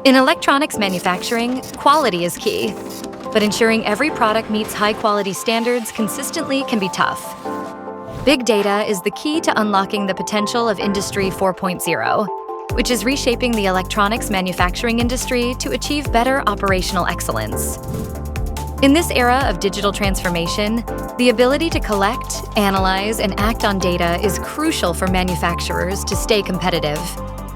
In electronics manufacturing, quality is key, but ensuring every product meets high-quality standards consistently can be tough. Big data is the key to unlocking the potential of Industry 4.0, which is reshaping the electronics manufacturing industry to achieve better operational excellence. In this era of digital transformation, the ability to collect, analyze, and act on data is crucial for manufacturers to stay competitive.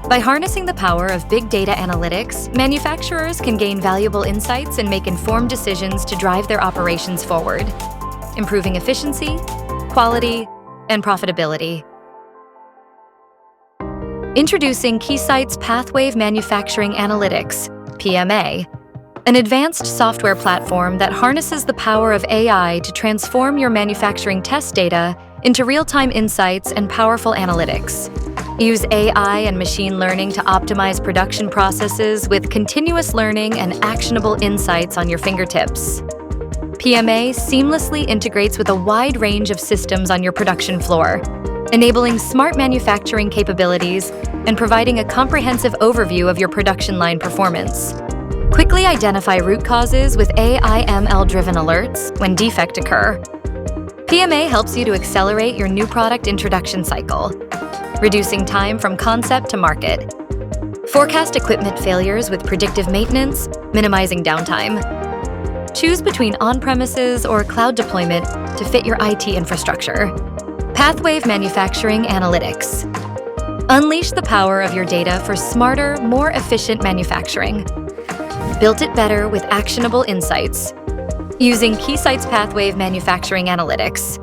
By harnessing the power of big data analytics, manufacturers can gain valuable insights and make informed decisions to drive their operations forward, improving efficiency, quality, and profitability. Introducing Keysight's PathWave Manufacturing Analytics, PMA, an advanced software platform that harnesses the power of AI to transform your manufacturing test data into real-time insights and powerful analytics. Use AI and machine learning to optimize production processes with continuous learning and actionable insights on your fingertips. PMA seamlessly integrates with a wide range of systems on your production floor, enabling smart manufacturing capabilities and providing a comprehensive overview of your production line performance. Quickly identify root causes with AI/ML-driven alerts when defects occur. PMA helps you to accelerate your new product introduction cycle, reducing time from concept to market. Forecast equipment failures with predictive maintenance, minimizing downtime. Choose between on-premises or cloud deployment to fit your IT infrastructure. PathWave Manufacturing Analytics. Unleash the power of your data for smarter, more efficient manufacturing. Built it better with actionable insights. Using Keysight's PathWave Manufacturing Analytics,